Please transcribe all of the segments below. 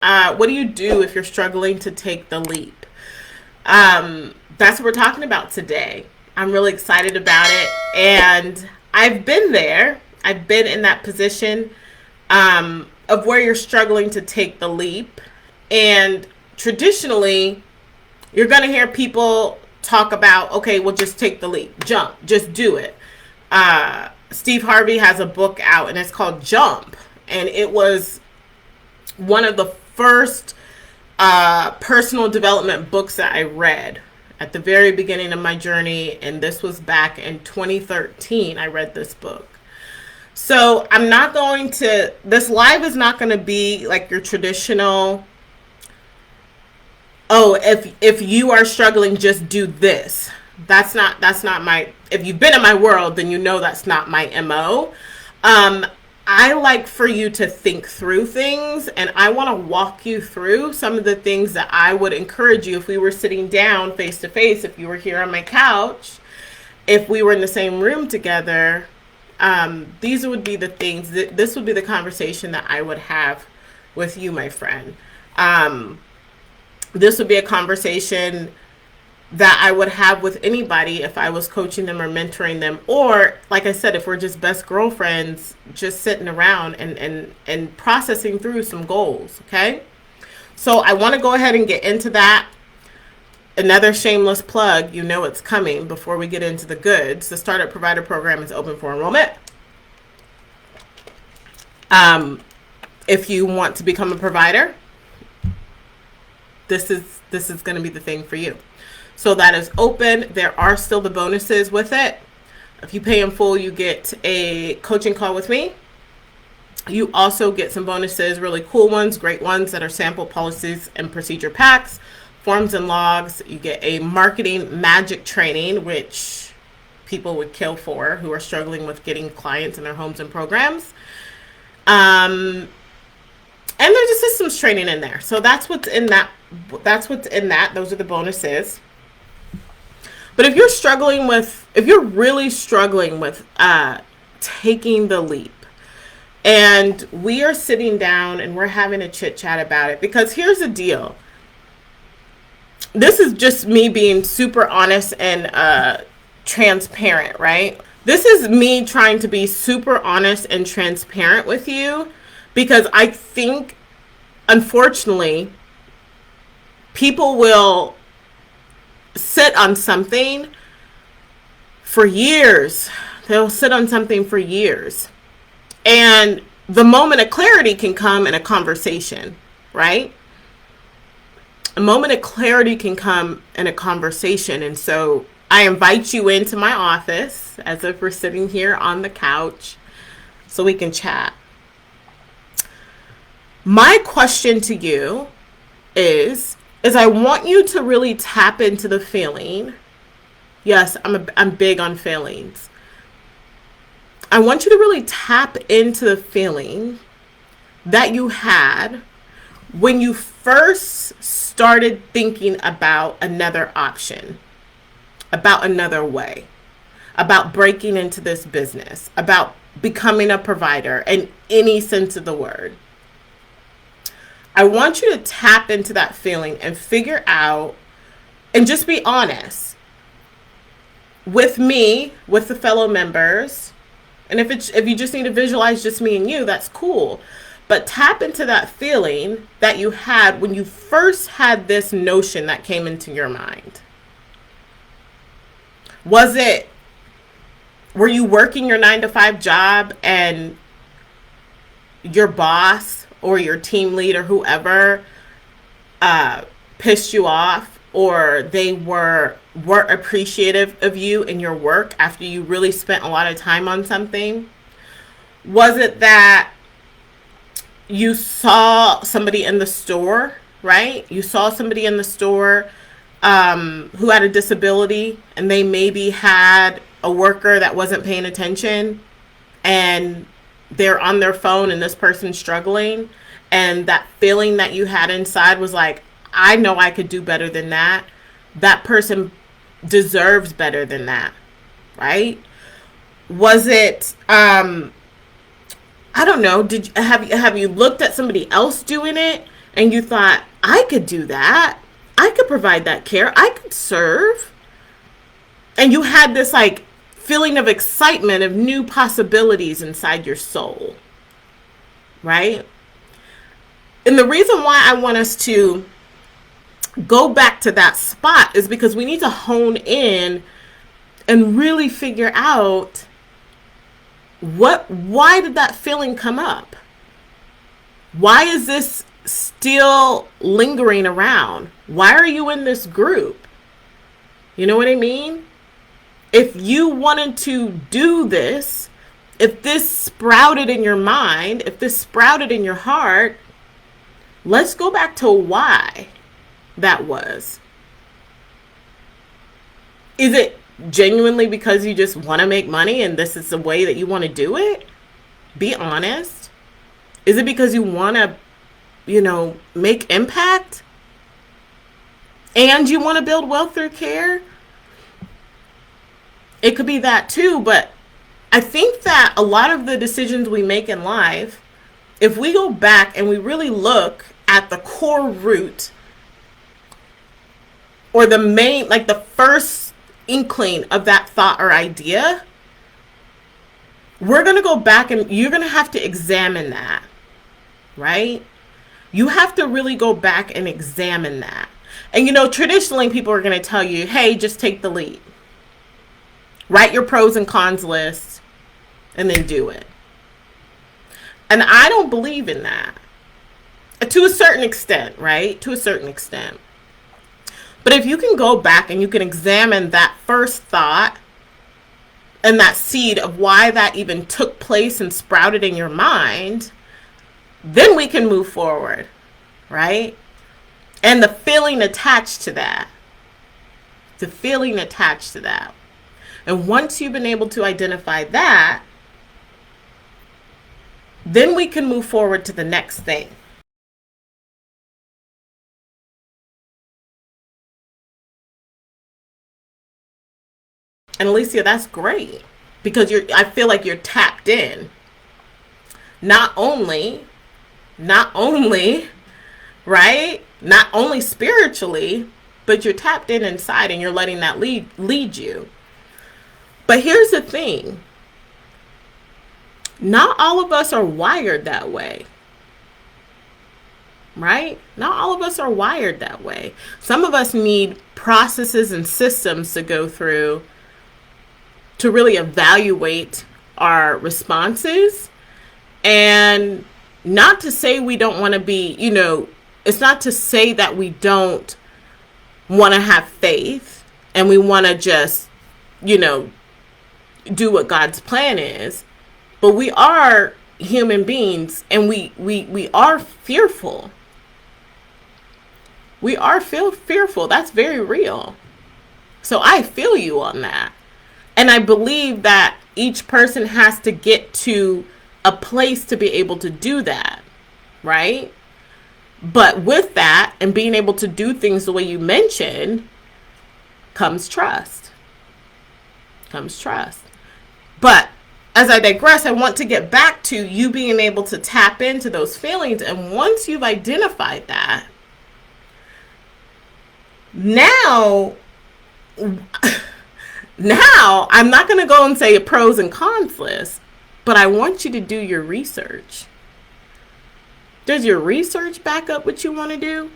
What do you do if you're struggling to take the leap? That's what we're talking about today. I'm really excited about it. And I've been there, I've been in that position of where you're struggling to take the leap. And traditionally, you're going to hear people talk about, okay, well, just take the leap, jump, just do it. Steve Harvey has a book out and it's called Jump. And it was one of the first personal development books that I read at the very beginning of my journey. And this was back in 2013. I read this book. So I'm not going to, this live is not going to be like your traditional, oh, if you are struggling, just do this. That's not my, if you've been in my world, then you know that's not my MO. I like for you to think through things, and I want to walk you through some of the things that I would encourage you if we were sitting down face to face, if you were here on my couch, if we were in the same room together. These would be the things that this would be the conversation that I would have with you, my friend. This would be a conversation that I would have with anybody if I was coaching them or mentoring them, or like I said, if we're just best girlfriends, just sitting around and processing through some goals. Okay. So I want to go ahead and get into that. Another shameless plug, you know it's coming before we get into the goods. The Startup Provider Program is open for enrollment. If you want to become a provider, this is going to be the thing for you. So that is open. There are still the bonuses with it. If you pay in full, you get a coaching call with me. You also get some bonuses, really cool ones, great ones that are sample policies and procedure packs, forms and logs. You get a marketing magic training, which people would kill for who are struggling with getting clients in their homes and programs. And there's a systems training in there. So that's what's in that. Those are the bonuses. But if you're really struggling with taking the leap, and we are sitting down and we're having a chit chat about it, because here's the deal. This is just me being super honest and transparent, right? This is me trying to be super honest and transparent with you, because I think, unfortunately, people will sit on something for years. They'll sit on something for years. And the moment of clarity can come in a conversation, right? A moment of clarity can come in a conversation. And so I invite you into my office as if we're sitting here on the couch so we can chat. My question to you is I want you to really tap into the feeling. Yes, I'm big on feelings. I want you to really tap into the feeling that you had when you first started thinking about another option, about another way, about breaking into this business, about becoming a provider in any sense of the word. I want you to tap into that feeling and figure out, and just be honest with me, with the fellow members. And if you just need to visualize just me and you, that's cool. But tap into that feeling that you had when you first had this notion that came into your mind. Were you working your 9-to-5 job and your boss or your team lead or whoever pissed you off, or they weren't appreciative of you and your work after you really spent a lot of time on something? Was it that you saw somebody in the store, right? You saw somebody in the store who had a disability, and they maybe had a worker that wasn't paying attention, and they're on their phone and this person's struggling, and that feeling that you had inside was like, I know I could do better than that. That person deserves better than that, right? Was it I don't know, have you looked at somebody else doing it and you thought, I could do that. I could provide that care. I could serve. And you had this like feeling of excitement of new possibilities inside your soul, right? And the reason why I want us to go back to that spot is because we need to hone in and really figure out why did that feeling come up? Why is this still lingering around? Why are you in this group? You know what I mean? If you wanted to do this, if this sprouted in your mind, if this sprouted in your heart, let's go back to why that was. Is it genuinely because you just want to make money and this is the way that you want to do it? Be honest. Is it because you want to, make impact? And you want to build wealth through care? It could be that too, but I think that a lot of the decisions we make in life, if we go back and we really look at the core root or the main, like the first inkling of that thought or idea, we're going to go back and you're going to have to examine that, right? You have to really go back and examine that. And traditionally people are going to tell you, hey, just take the lead. Write your pros and cons list and then do it. And I don't believe in that. To a certain extent, right? To a certain extent. But if you can go back and you can examine that first thought and that seed of why that even took place and sprouted in your mind, then we can move forward, right? And the feeling attached to that. The feeling attached to that. And once you've been able to identify that, then we can move forward to the next thing. And Alicia, that's great because I feel like you're tapped in. Not only, right? Not only spiritually, but you're tapped in inside and you're letting that lead you. But here's the thing. Not all of us are wired that way. Right? Not all of us are wired that way. Some of us need processes and systems to go through to really evaluate our responses. And not to say we don't want to be, it's not to say that we don't want to have faith and we want to just, do what God's plan is, but we are human beings and we are fearful. We are fearful. That's very real. So I feel you on that. And I believe that each person has to get to a place to be able to do that, right? But with that and being able to do things the way you mentioned comes trust. But as I digress, I want to get back to you being able to tap into those feelings. And once you've identified that, now I'm not going to go and say a pros and cons list, but I want you to do your research. Does your research back up what you want to do?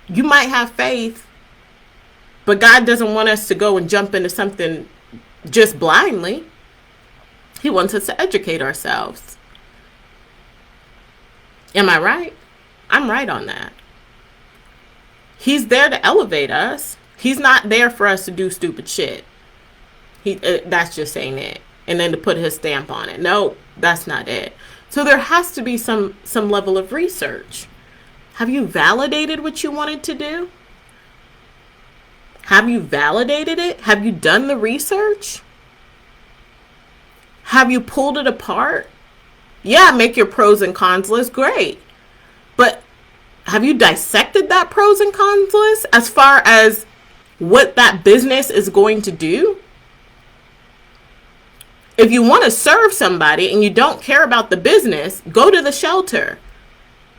You might have faith, but God doesn't want us to go and jump into something just blindly. He wants us to educate ourselves. Am I right? I'm right on that. He's there to elevate us. He's not there for us to do stupid shit. That's just ain't it. And then to put his stamp on it. No, that's not it. So there has to be some level of research. Have you validated what you wanted to do? Have you validated it? Have you done the research? Have you pulled it apart? Yeah, make your pros and cons list. Great. But have you dissected that pros and cons list as far as what that business is going to do? If you want to serve somebody and you don't care about the business, go to the shelter.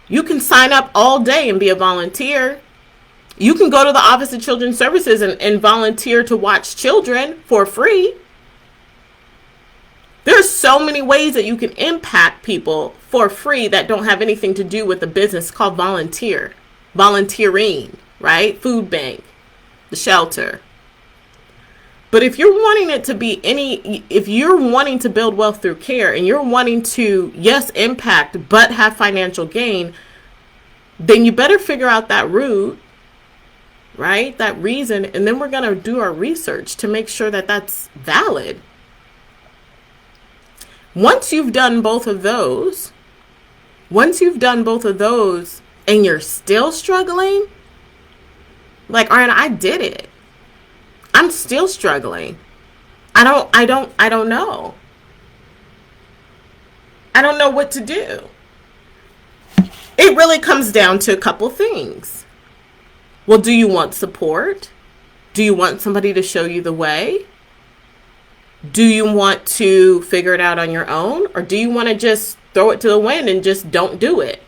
You can sign up all day and be a volunteer. You can go to the Office of Children's Services and volunteer to watch children for free. There's so many ways that you can impact people for free that don't have anything to do with the business called volunteering, right? Food bank, the shelter. But if you're wanting it to be if you're wanting to build wealth through care and you're wanting to, yes, impact, but have financial gain, then you better figure out that root, right? That reason. And then we're going to do our research to make sure that that's valid. Once you've done both of those and you're still struggling, like, Ariana, I did it. I'm still struggling. I don't know. I don't know what to do. It really comes down to a couple things. Well, do you want support? Do you want somebody to show you the way? Do you want to figure it out on your own? Or do you want to just throw it to the wind and just don't do it?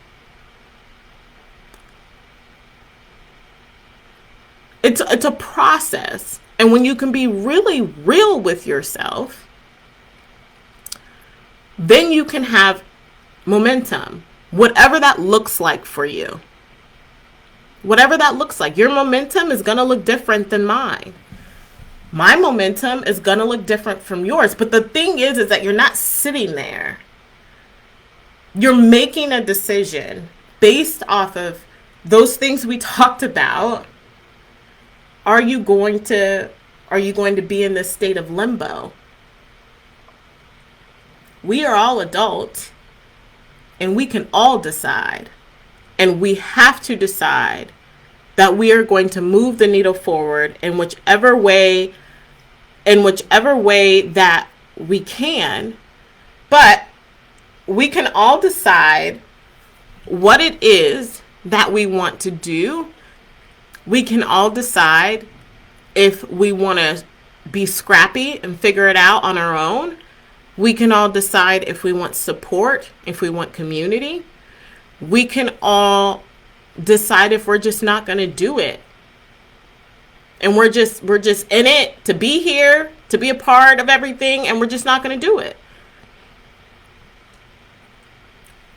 It's a process. And when you can be really real with yourself, then you can have momentum, whatever that looks like for you. Whatever that looks like. Your momentum is going to look different than mine. My momentum is going to look different from yours. But the thing is that you're not sitting there. You're making a decision based off of those things we talked about. Are you going to be in this state of limbo? We are all adults and we can all decide. And we have to decide that we are going to move the needle forward in whichever way that we can. But we can all decide what it is that we want to do. We can all decide if we want to be scrappy and figure it out on our own. We can all decide if we want support, if we want community. We can all decide if we're just not going to do it. And we're just in it to be here, to be a part of everything, and we're just not going to do it.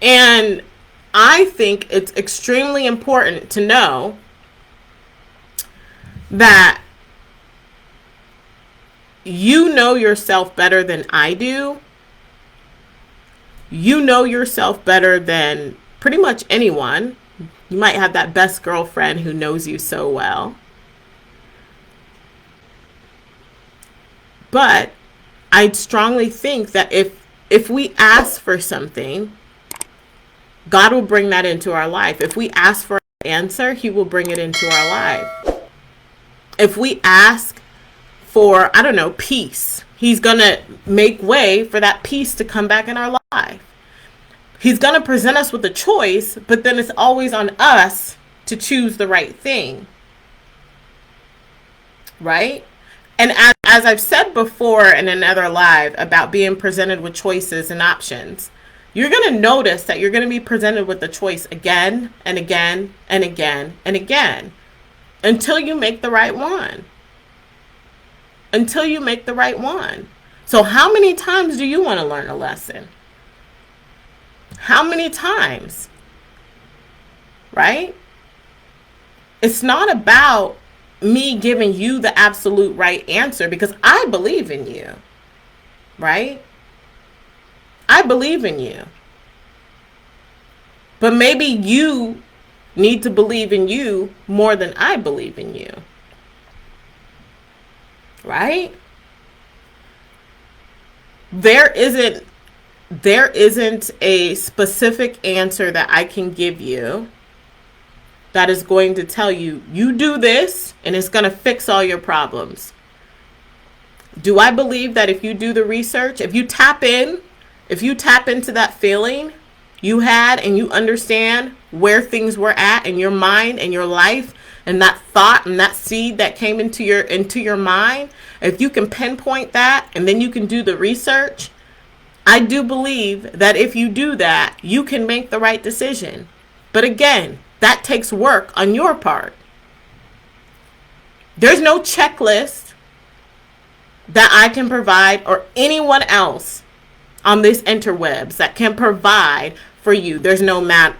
And I think it's extremely important to know that you know yourself better than I do. You know yourself better than pretty much anyone. You might have that best girlfriend who knows you so well. But I strongly think that if we ask for something, God will bring that into our life. If we ask for an answer, He will bring it into our life. If we ask for, I don't know, peace, He's going to make way for that peace to come back in our life. He's going to present us with a choice, but then it's always on us to choose the right thing. Right? And as I've said before in another live about being presented with choices and options, you're going to notice that you're going to be presented with the choice again and again and again and again until you make the right one. Until you make the right one. So how many times do you want to learn a lesson? How many times? Right? It's not about me giving you the absolute right answer because I believe in you. Right? I believe in you. But maybe you need to believe in you more than I believe in you. Right? There isn't a specific answer that I can give you that is going to tell you, you do this and it's going to fix all your problems. Do I believe that if you do the research, if you tap into that feeling you had and you understand where things were at in your mind and your life and that thought and that seed that came into your mind, if you can pinpoint that and then you can do the research, I do believe that if you do that, you can make the right decision. But again, that takes work on your part. There's no checklist that I can provide or anyone else on this interwebs that can provide for you. There's no amount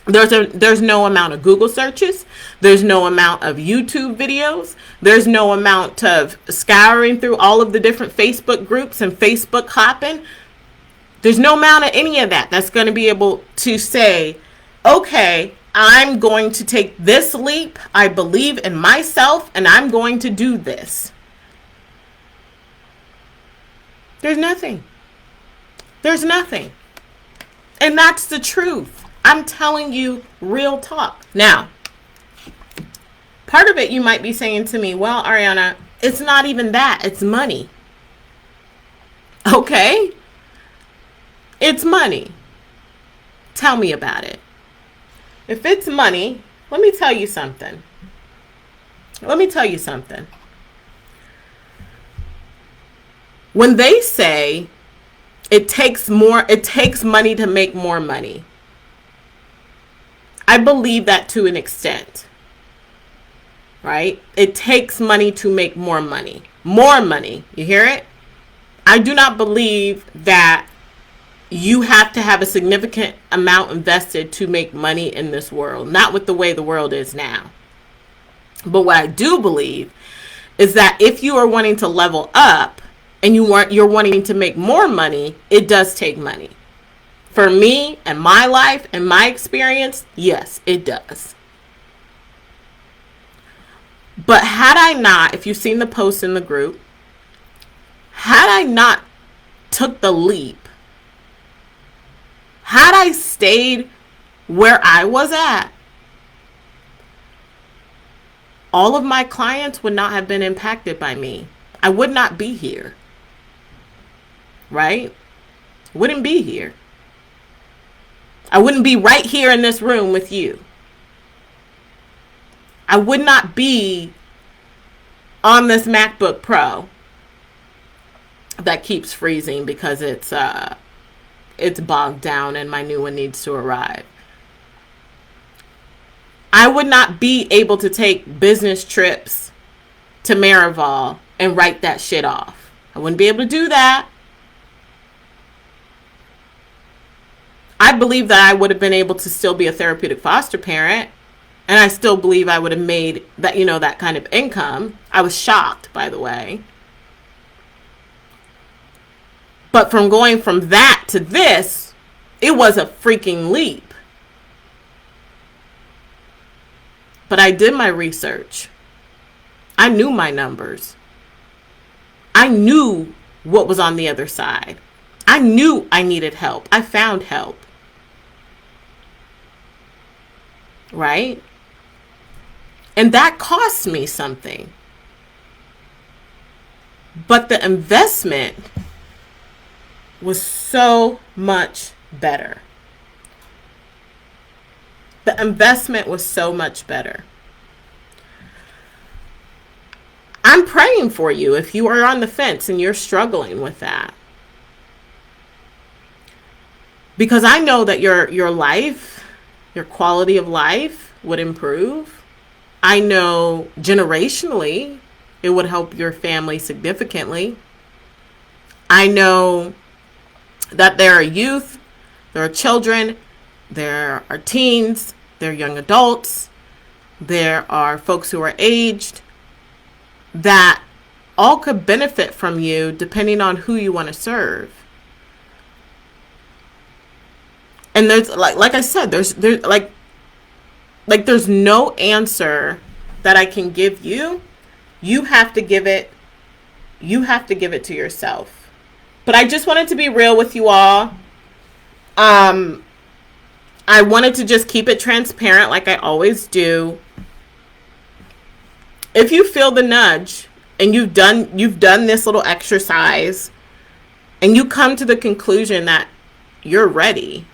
of Google searches. There's no amount of YouTube videos. There's no amount of scouring through all of the different Facebook groups and Facebook hopping. There's no amount of any of that that's going to be able to say, okay, I'm going to take this leap. I believe in myself and I'm going to do this. There's nothing. There's nothing. And that's the truth. I'm telling you real talk. Now, part of it you might be saying to me, well, Ariana, it's not even that. It's money. Okay? It's money. Tell me about it. If it's money, let me tell you something. When they say it takes money to make more money, I believe that to an extent, right? It takes money to make more money. More money. You hear it? I do not believe that you have to have a significant amount invested to make money in this world. Not with the way the world is now. But what I do believe is that if you are wanting to level up and you're wanting to make more money, it does take money. For me and my life and my experience, yes, it does. But had I not, if you've seen the post in the group, had I not took the leap, had I stayed where I was at, all of my clients would not have been impacted by me. I would not be here. Right? Wouldn't be here. I wouldn't be right here in this room with you. I would not be on this MacBook Pro that keeps freezing because it's bogged down and my new one needs to arrive. I would not be able to take business trips to Marival and write that shit off. I wouldn't be able to do that. I believe that I would have been able to still be a therapeutic foster parent, and I still believe I would have made that, that kind of income. I was shocked, by the way. But from going from that to this, it was a freaking leap. But I did my research. I knew my numbers. I knew what was on the other side. I knew I needed help. I found help. Right? And that cost me something. But the investment was so much better. The investment was so much better. I'm praying for you if you are on the fence and you're struggling with that. Because I know that your life, your quality of life would improve. I know generationally it would help your family significantly. I know that there are youth, there are children, there are teens, there are young adults, there are folks who are aged that all could benefit from you depending on who you want to serve. And there's like I said, there's no answer that I can give you. You have to give it to yourself. But I just wanted to be real with you all. I wanted to just keep it transparent like I always do. If you feel the nudge and you've done this little exercise and you come to the conclusion that you're ready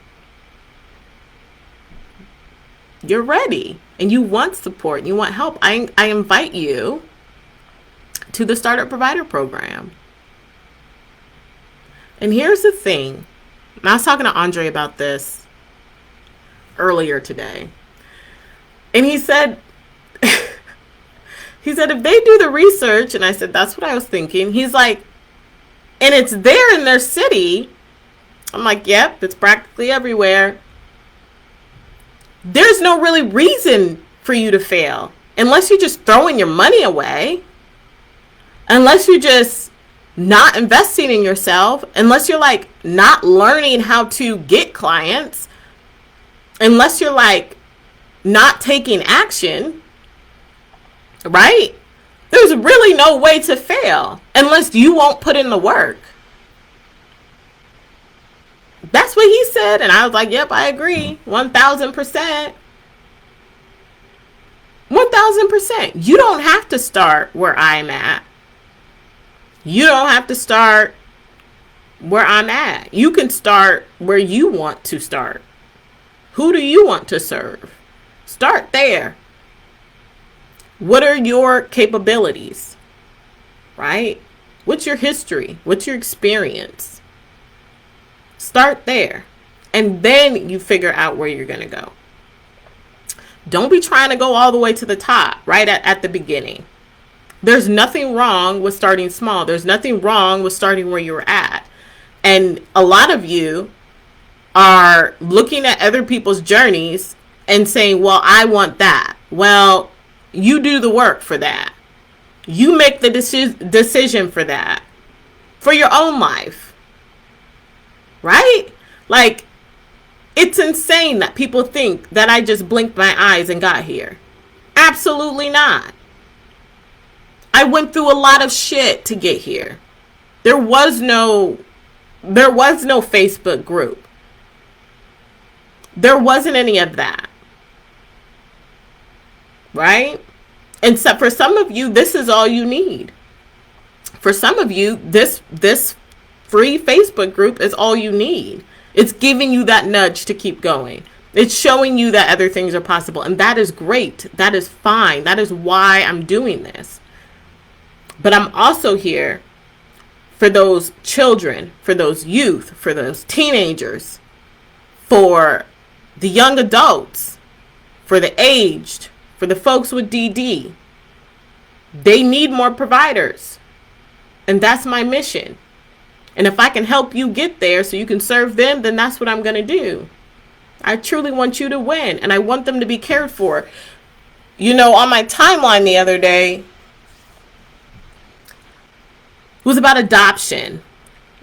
and you want support and you want help, I invite you to the Startup Provider Program. And here's the thing. And I was talking to Andre about this. earlier today. And he said, he said, if they do the research, and I said, that's what I was thinking. He's like, and it's there in their city. I'm like, yep, it's practically everywhere. There's no really reason for you to fail unless you're just throwing your money away, unless you're just not investing in yourself, unless you're like not learning how to get clients, unless you're like not taking action, right? There's really no way to fail unless you won't put in the work. That's what he said. And I was like, yep, I agree. 1000%. 1000%. You don't have to start where I'm at. You don't have to start where I'm at. You can start where you want to start. Who do you want to serve? Start there. What are your capabilities? Right? What's your history? What's your experience? Start there. And then you figure out where you're going to go. Don't be trying to go all the way to the top right at the beginning. There's nothing wrong with starting small. There's nothing wrong with starting where you're at. And a lot of you are looking at other people's journeys and saying, well, I want that. Well, you do the work for that. You make the decision for that, for your own life. Right? Like, it's insane that people think that I just blinked my eyes and got here. Absolutely not. I went through a lot of shit to get here. There was no Facebook group. There wasn't any of that. Right? And so for some of you, this is all you need. For some of you, this free Facebook group is all you need. It's giving you that nudge to keep going. It's showing you that other things are possible. And that is great. That is fine. That is why I'm doing this. But I'm also here for those children, for those youth, for those teenagers, for the young adults, for the aged, for the folks with DD. They need more providers. And that's my mission. And if I can help you get there so you can serve them, then that's what I'm going to do. I truly want you to win. And I want them to be cared for. You know, on my timeline the other day, it was about adoption.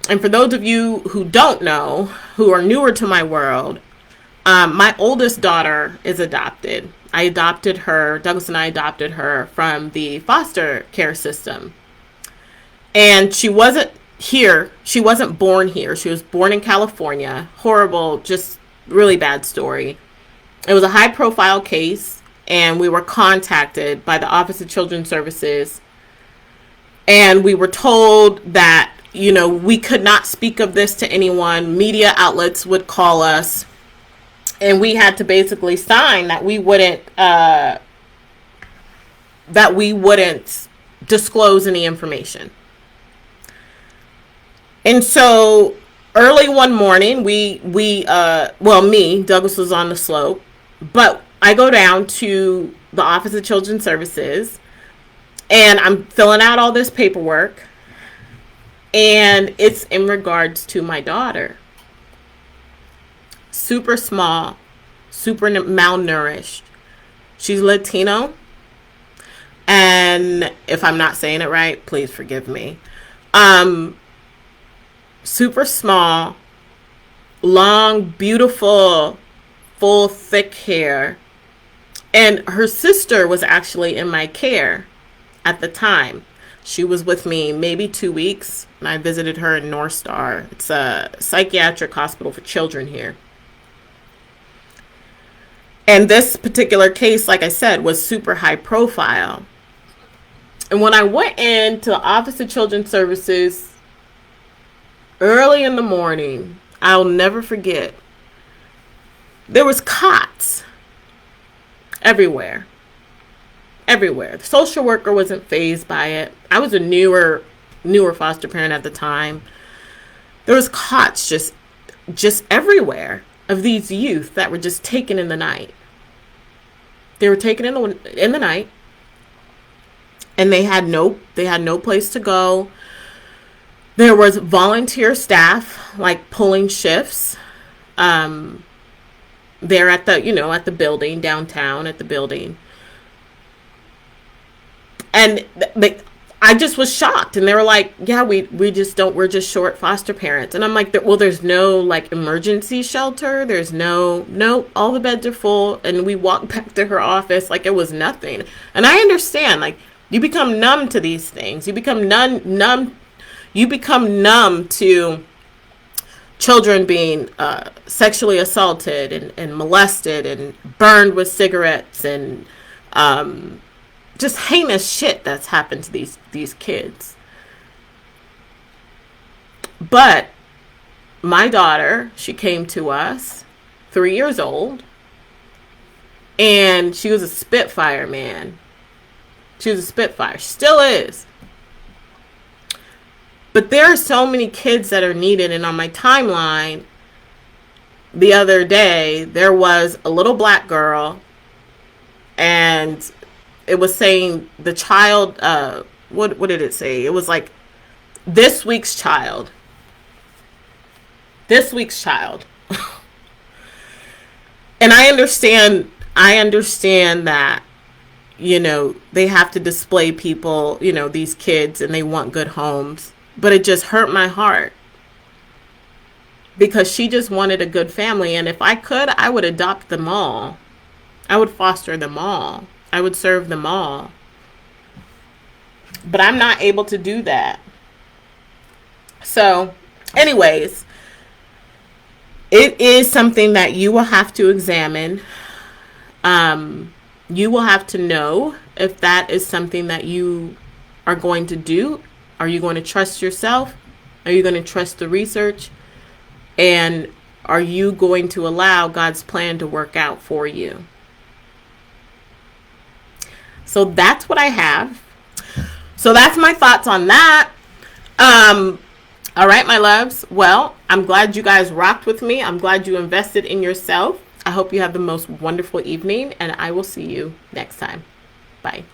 And for those of you who don't know, who are newer to my world, my oldest daughter is adopted. I adopted her, Douglas and I adopted her from the foster care system. And she wasn't here. She wasn't born here. She was born in California. Horrible, just really bad story. It was a high profile case, and we were contacted by the Office of Children's Services. And we were told that, you know, we could not speak of this to anyone. Media outlets would call us. And we had to basically sign that we wouldn't disclose any information. And so early one morning, me, Douglas was on the slope, but I go down to the Office of Children's Services and I'm filling out all this paperwork, and it's in regards to my daughter. Super small, super malnourished. She's Latino. And if I'm not saying it right, please forgive me. Super small, long, beautiful, full, thick hair. And her sister was actually in my care at the time. She was with me maybe 2 weeks, and I visited her in North Star. It's a psychiatric hospital for children here. And this particular case, like I said, was super high profile. And when I went into the Office of Children's Services early in the morning, I'll never forget, there was cots everywhere. Everywhere. The social worker wasn't fazed by it. I was a newer foster parent at the time. There was cots just everywhere. of these youth that were just taken in the night. They were taken in the night, and they had no place to go. There was volunteer staff like pulling shifts. There at the building downtown at the building, and I just was shocked, and they were like, "Yeah, we just don't. We're just short foster parents." And I'm like, "Well, there's no like emergency shelter. There's no. All the beds are full." And we walked back to her office like it was nothing. And I understand, like, you become numb to these things. You become numb. You become numb to children being sexually assaulted and molested and burned with cigarettes and just heinous shit that's happened to these kids. But my daughter, she came to us 3 years old, and she was a Spitfire, man. She was a Spitfire. She still is. But there are so many kids that are needed. And on my timeline the other day, there was a little black girl, and it was saying the child, what did it say? It was like this week's child. This week's child. And I understand that, they have to display people, these kids, and they want good homes. But it just hurt my heart because she just wanted a good family. And if I could, I would adopt them all. I would foster them all. I would serve them all. But I'm not able to do that. So, anyways, it is something that you will have to examine. You will have to know if that is something that you are going to do. Are you going to trust yourself? Are you going to trust the research? And are you going to allow God's plan to work out for you? So that's what I have. So that's my thoughts on that. All right, my loves. Well, I'm glad you guys rocked with me. I'm glad you invested in yourself. I hope you have the most wonderful evening, and I will see you next time. Bye.